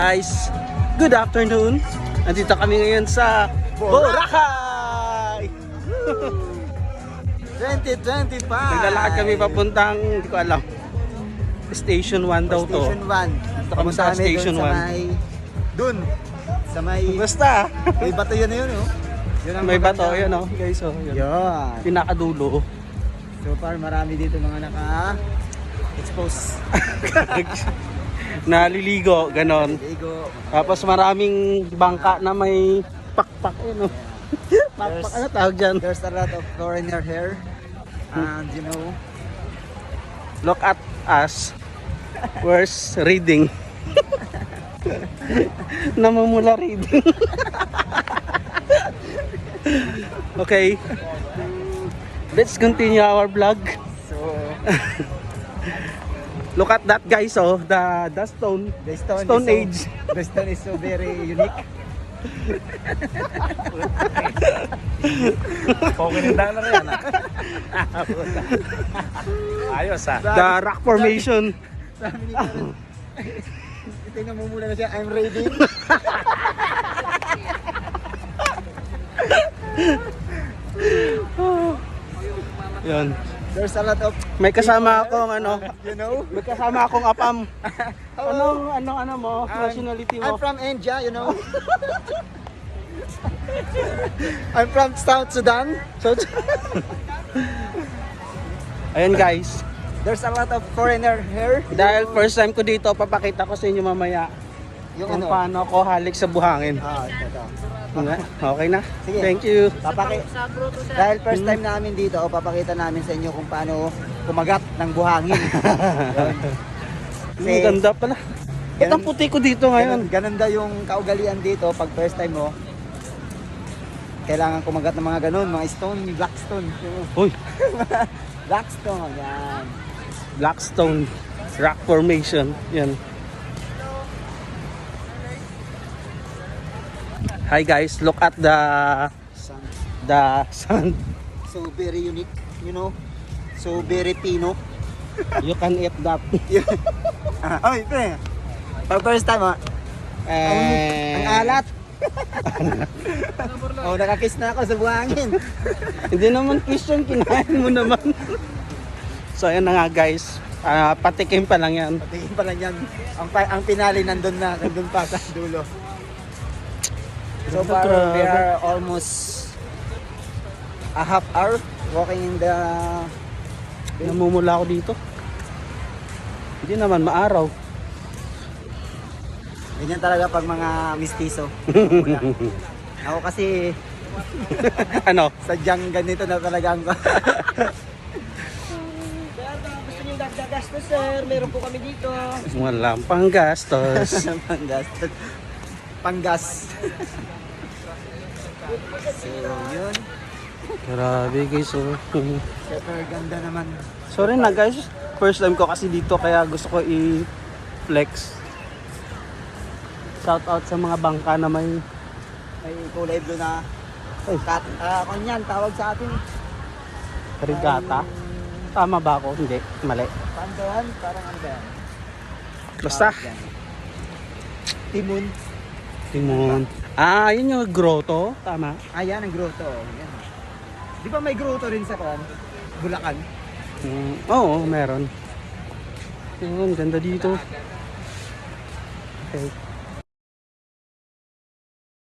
Guys, good afternoon. Nandito kami ngayon sa Boracay. 2025. Naglalakad kami papuntang, hindi ko alam. Station 1 daw to. Station 1. Dito kami sa Station 1. Dun. Sa may... Basta. May bato yun na yun, oh. Yun ang May maganda. bato, yun oh. Guys, oh. Yun. Yun. Pinakadulo. So far, marami dito mga naka-expose. Naliligo, ganon. Ligo. Tapos maraming bangka na may pakpak, yun oh. Pakpak, ano tawag dyan? There's a lot of foreigner here. And you know, Look at us. Where's reading? Namumula reading. Okay. Let's continue our vlog. so Look at that guys, oh, the stone. the stone, Stone is Age. So, the stone is so very unique. Pakininda na rin Ayos ah. The rock formation. Sabi ni Karen, ito yung namumula na siya, I'm ready. Yun. There's a lot of May kasama akong ano, you know. may kasama akong apam. Ano mo? Nationality I'm mo? from India, you know. I'm from South Sudan. So, ayun guys. There's a lot of foreigner here. Dahil first time ko dito, papakita ko sa inyo mamaya Yung kung ano? paano ako halik sa buhangin. Ito. Okay na? Sige. Thank you. Dahil first time namin dito, papakita namin sa inyo kung paano kumagat ng buhangin. Ang ganda pala. Ba't ang puti ko dito ngayon? Ganun daw yung kaugalian dito pag first time mo. Kailangan kumagat ng mga ganun, mga stone, black stone. Uy, Black stone, yan. Blackstone rock formation. Yan. Hi guys, look at the sand. So very unique, you know. So very Pino. You can eat that. Ay, pre. Pag first time, ang alat. Oh, nakakiss na ako sa buhangin. Hindi naman Christian, kinain mo naman. So ayan na nga guys, patikim pa lang yan. Patingin pala yan. Ang pinali nandun pa sa dulo. So far, Grabe. we are almost a half hour walking in the... Namumula ako dito. Hindi naman maaraw. Ganyan talaga pag mga mistiso. Ako kasi Ano? sadyang ganito na talaga ang... Gusto niyo gastos, sir? Meron po kami dito. Walang panggastos. Panggas. So, yun. Grabe guys, oh. Super ganda naman. Sorry na guys, first time ko kasi dito kaya gusto ko i-flex. Shout out sa mga bangka na may May kulay blue na Ay. kanyan, tawag sa atin. regata. Tama ba ako? Hindi, mali. Pandahan, parang ano ba yan? Basta, Tawag yan. Timon. Timon. Ah, yun yung grotto. Tama. Yan ang grotto. Yan. Di ba may grotto rin sa Bulacan? Oo, meron. Yun, ganda dito. Okay.